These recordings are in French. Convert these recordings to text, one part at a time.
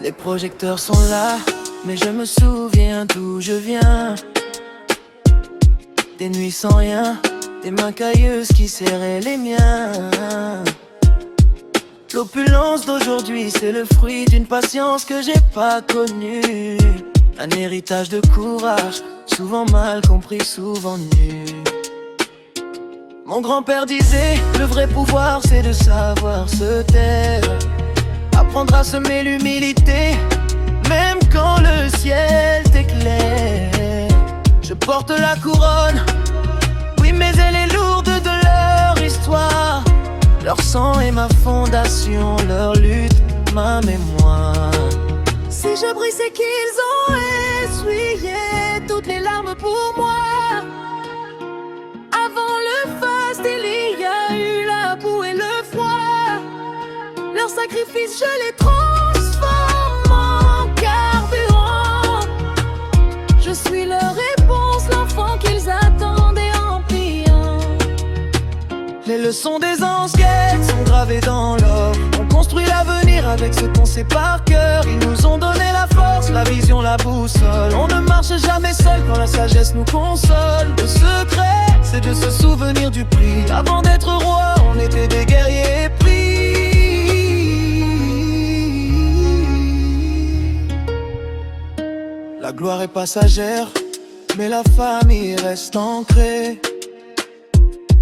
Les projecteurs sont là, mais je me souviens d'où je viens. Des nuits sans rien, des mains cailleuses qui serraient les miens. L'opulence d'aujourd'hui, c'est le fruit d'une patience que j'ai pas connue. Un héritage de courage, souvent mal compris, souvent nu. Mon grand-père disait, le vrai pouvoir c'est de savoir se taire. Apprendre à semer l'humilité, même quand le ciel t'éclaire. Je porte la couronne, oui mais elle est lourde de leur histoire. Leur sang est ma fondation, leur lutte, ma mémoire. Si je brille c'est qu'ils ont essuyé toutes les larmes pour moi. Avant le faste il y a eu la boue et le froid. Leur sacrifice je les transforme en carburant. Je suis leur réponse, l'enfant qu'ils attendaient en priant. Les leçons des anciens sont gravées dans l'or. On construit l'avenir avec ce qu'on sait par cœur. Ils nous ont donné la force, la vision, la boussole. On ne marche jamais seul quand la sagesse nous console. Le secret, c'est de se souvenir du prix. Avant d'être roi, on était des guerriers épris. La gloire est passagère, mais la famille reste ancrée.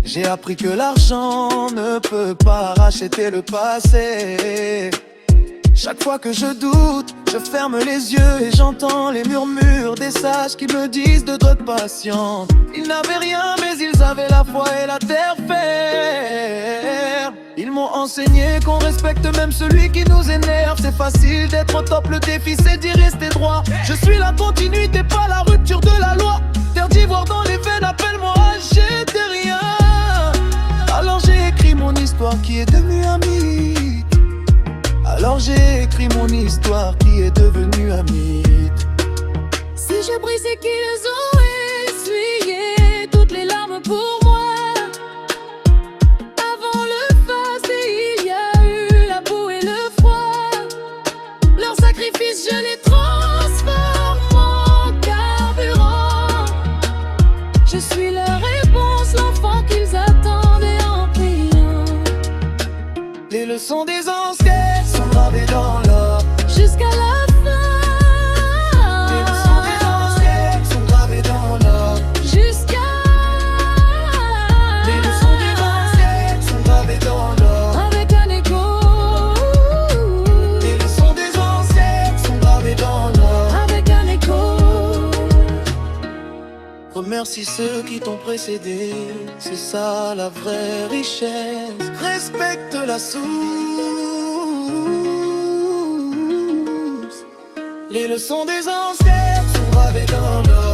J'ai appris que l'argent ne peut pas racheter le passé. Chaque fois que je doute, je ferme les yeux et j'entends les murmures des sages qui me disent de être patient. Ils n'avaient rien mais ils avaient la foi et la terre ferme. Ils m'ont enseigné qu'on respecte même celui qui nous énerve. C'est facile d'être au top, le défi c'est d'y rester droit. Je suis la continuité, pas la rupture de la loi. Terre d'ivoire dans les veines, appelle-moi j'étais rien. Alors j'ai écrit mon histoire qui est devenue un mythe. Alors j'ai écrit mon histoire qui est devenue un mythe. Si je brille c'est qu'ils ont essuyé toutes les larmes pour moi. Avant le faste il y a eu la boue et le froid. Leur sacrifice je les transforme en carburant. Je suis leur réponse, l'enfant qu'ils attendaient en priant. Les leçons des anciens sont gravées dans l'or. Jusqu'à la fin. Les leçons des anciens sont gravées dans l'or. Jusqu'à. Les leçons des anciens sont gravées dans l'or. Avec un écho. Les leçons des anciens sont gravées dans l'or. Avec un écho. Remercie ceux qui t'ont précédé, c'est ça la vraie richesse. Respecte la source. Les leçons des anciens sont gravées dans l'or.